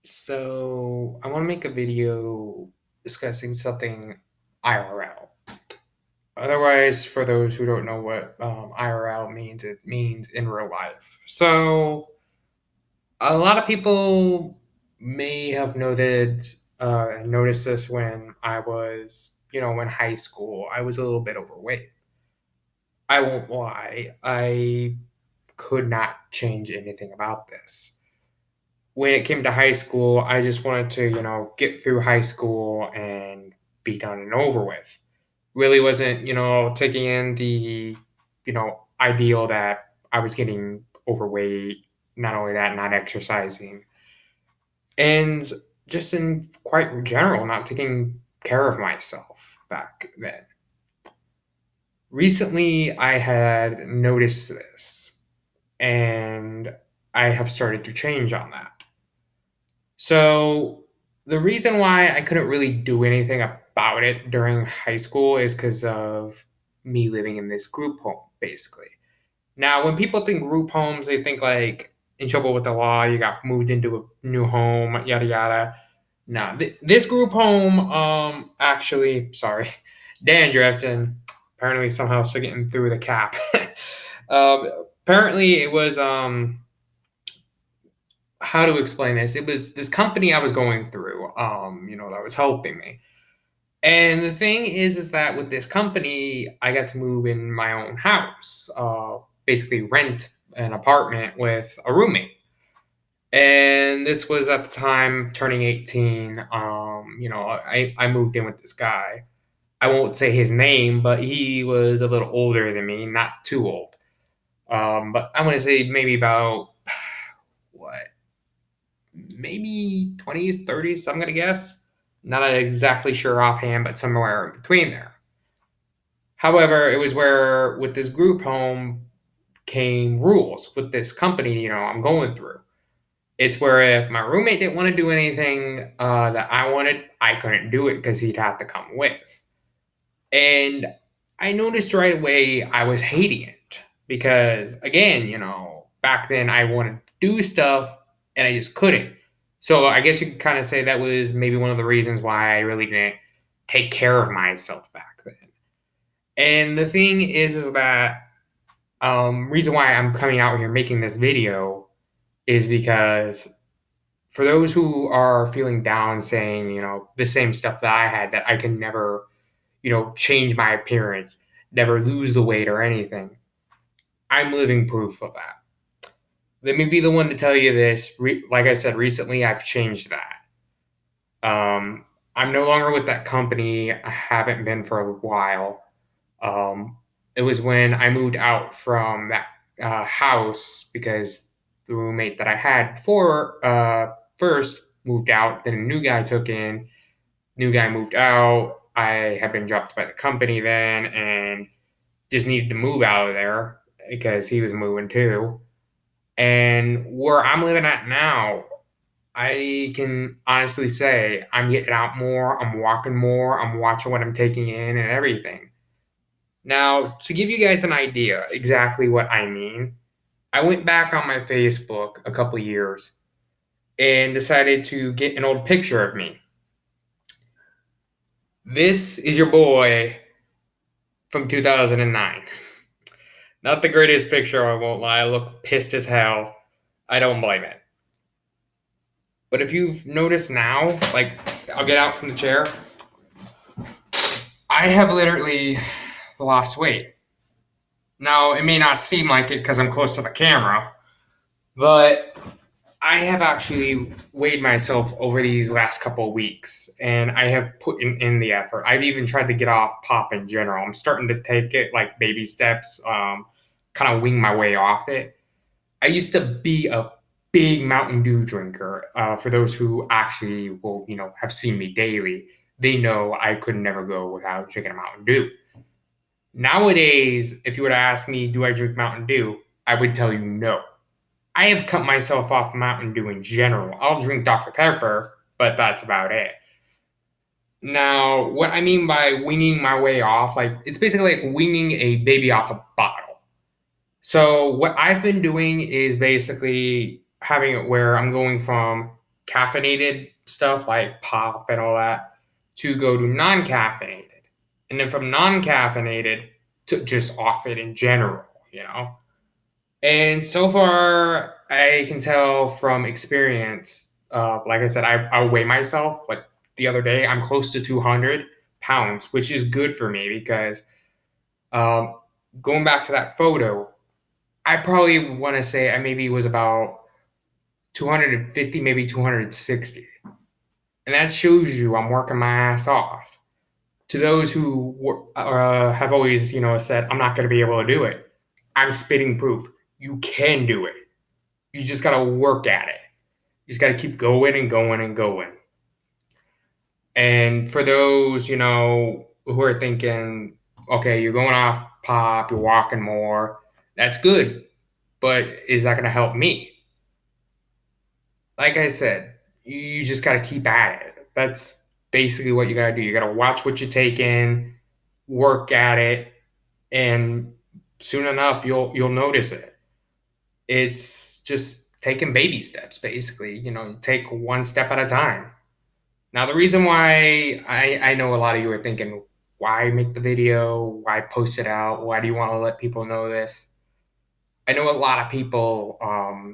So I want to make a video discussing something IRL. Otherwise, for those who don't know what IRL means, it means in real life. So a lot of people may have noticed this when I was, in high school. I was a little bit overweight. I won't lie. I could not change anything about this. When it came to high school, I just wanted to, get through high school and be done and over with. Really wasn't, taking in the, ideal that I was getting overweight, not only that, not exercising, and just in quite general, not taking care of myself back then. Recently, I had noticed this and I have started to change on that. So the reason why I couldn't really do anything about it during high school is because of me living in this group home, basically. Now, when people think group homes, they think like in trouble with the law, you got moved into a new home, yada yada. No, this group home, actually, sorry, dandruff and apparently somehow still getting through the cap. Apparently, it was how to explain this? It was this company I was going through, that was helping me. And the thing is that with this company, I got to move in my own house, basically rent an apartment with a roommate. And this was at the time turning 18. I moved in with this guy. I won't say his name, but he was a little older than me, not too old. But I'm going to say maybe about what maybe 20s, 30s, I'm going to guess. Not exactly sure offhand, but somewhere in between there. However, it was where with this group home came rules with this company, I'm going through. It's where if my roommate didn't want to do anything that I wanted, I couldn't do it because he'd have to come with. And I noticed right away I was hating it because, again, back then I wanted to do stuff and I just couldn't. So I guess you could kind of say that was maybe one of the reasons why I really didn't take care of myself back then. And the thing is that reason why I'm coming out here making this video is because for those who are feeling down, saying the same stuff that I had, that I can never change my appearance, never lose the weight or anything. I'm living proof of that. Let me be the one to tell you this. Like I said, recently I've changed that. I'm no longer with that company. I haven't been for a while. It was when I moved out from that house because the roommate that I had before first moved out. Then a new guy took in. New guy moved out. I had been dropped by the company then and just needed to move out of there because he was moving too. And where I'm living at now, I can honestly say I'm getting out more, I'm walking more, I'm watching what I'm taking in and everything. Now, to give you guys an idea exactly what I mean, I went back on my Facebook a couple years and decided to get an old picture of me. This is your boy from 2009. Not the greatest picture, I won't lie. I look pissed as hell. I don't blame it. But if you've noticed now, like, I'll get out from the chair. I have literally lost weight. Now, it may not seem like it because I'm close to the camera, but I have actually weighed myself over these last couple of weeks, and I have put in the effort. I've even tried to get off pop in general. I'm starting to take it like baby steps, kind of wing my way off it. I used to be a big Mountain Dew drinker. For those who actually will, have seen me daily, they know I could never go without drinking a Mountain Dew. Nowadays, if you were to ask me, do I drink Mountain Dew? I would tell you no. I have cut myself off Mountain Dew in general. I'll drink Dr. Pepper, but that's about it. Now, what I mean by winging my way off, like it's basically like winging a baby off a bottle. So what I've been doing is basically having it where I'm going from caffeinated stuff like pop and all that to go to non-caffeinated. And then from non-caffeinated to just off it in general, you know? And so far, I can tell from experience, like I said, I weigh myself. Like the other day, I'm close to 200 pounds, which is good for me because um, going back to that photo, I probably want to say I maybe was about 250, maybe 260. And that shows you I'm working my ass off. To those who have always, said, I'm not going to be able to do it, I'm spitting proof. You can do it. You just got to work at it. You just got to keep going and going and going. And for those, who are thinking, okay, you're going off pop, you're walking more, that's good. But is that going to help me? Like I said, you just got to keep at it. That's basically what you got to do. You got to watch what you take in, work at it, and soon enough you'll notice it. It's just taking baby steps, basically. Take one step at a time. Now, the reason why I know a lot of you are thinking, why make the video? Why post it out? Why do you want to let people know this? I know a lot of people are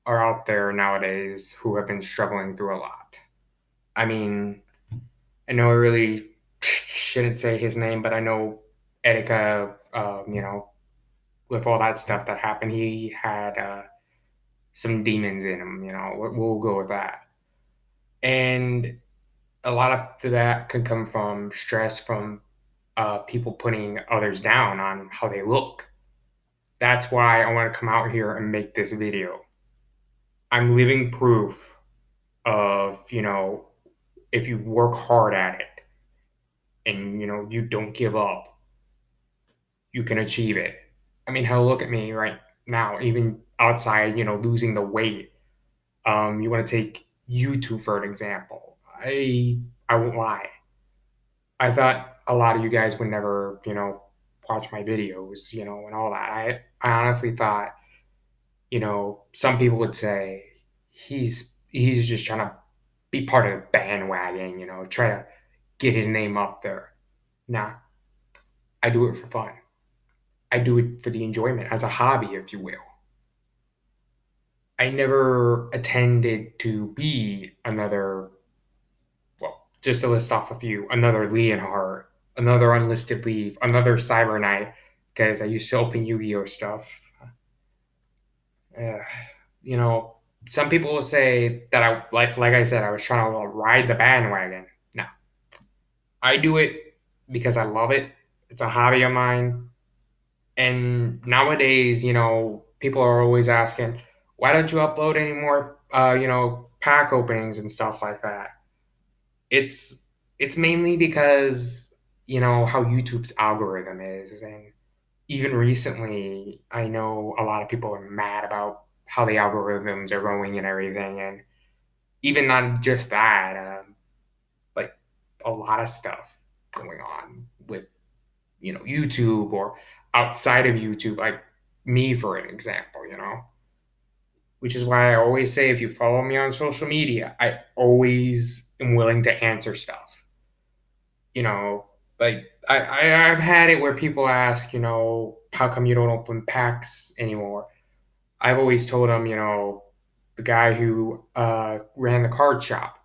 out there nowadays who have been struggling through a lot. I mean, I know I really shouldn't say his name, but I know Etika, with all that stuff that happened, he had some demons in him, we'll go with that. And a lot of that could come from stress from people putting others down on how they look. That's why I want to come out here and make this video. I'm living proof of, if you work hard at it and, you don't give up, you can achieve it. I mean, hell, look at me right now, even outside, losing the weight. You want to take YouTube for an example. I won't lie. I thought a lot of you guys would never, watch my videos, and all that. I honestly thought, some people would say he's just trying to be part of the bandwagon, try to get his name up there. Nah, I do it for fun. I do it for the enjoyment as a hobby, if you will. I never intended to be another, well, just to list off a few, another Leonhardt, another Unlisted Leaf, another Cyber Knight, because I used to open Yu-Gi-Oh stuff. Uh, you know, some people will say that like I said, I was trying to ride the bandwagon. No, I do it because I love it. It's a hobby of mine. And nowadays, people are always asking, why don't you upload any more, pack openings and stuff like that? It's it's mainly because how YouTube's algorithm is, and even recently, I know a lot of people are mad about how the algorithms are going and everything, and even not just that, like a lot of stuff going on with YouTube or outside of YouTube, like me for an example, which is why I always say if you follow me on social media, I always am willing to answer stuff. You know, like I've had it where people ask, how come you don't open packs anymore? I've always told them, the guy who ran the card shop,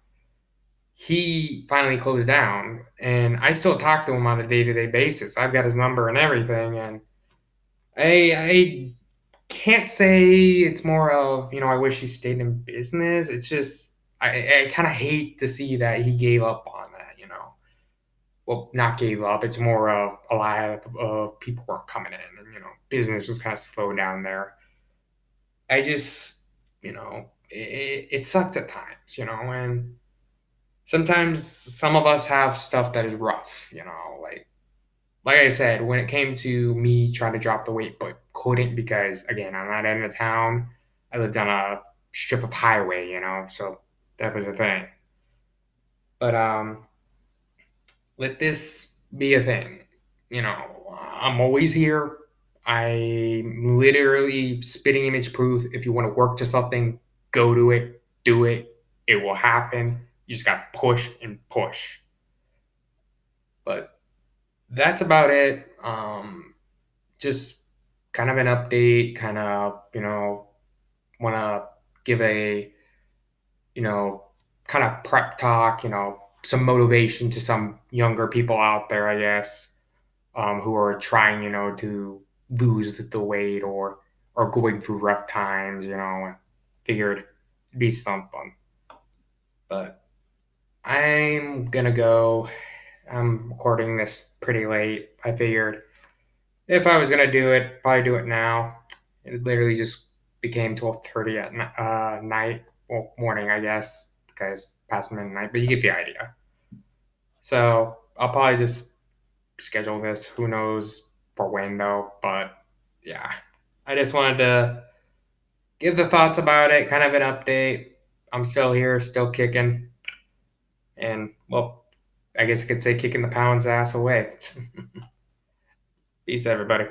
he finally closed down, and I still talk to him on a day to day basis. I've got his number and everything, and I can't say it's more of I wish he stayed in business. It's just I kind of hate to see that he gave up on that. Well, not gave up. It's more of a lot of people weren't coming in, and business was kind of slowed down there. I just it sucks at times, and sometimes some of us have stuff that is rough, like I said, when it came to me trying to drop the weight but couldn't because again, I'm not in a town. I lived on a strip of highway, so that was a thing. But let this be a thing. I'm always here. I'm literally spitting image proof. If you want to work to something, go to it, do it, It will happen. You just got to push and push. But that's about it. Just kind of an update, kind of, want to give a, you know, kind of prep talk, some motivation to some younger people out there, I guess, who are trying, to lose the weight or going through rough times, figured it'd be something. But I'm gonna go. I'm recording this pretty late. I figured if I was gonna do it, probably do it now. It literally just became 12:30 at night, well, morning, I guess, because past midnight. But you get the idea. So I'll probably just schedule this. Who knows for when though? But yeah, I just wanted to give the thoughts about it, kind of an update. I'm still here, still kicking, and well, I guess I could say kicking the pound's ass away. Peace, everybody.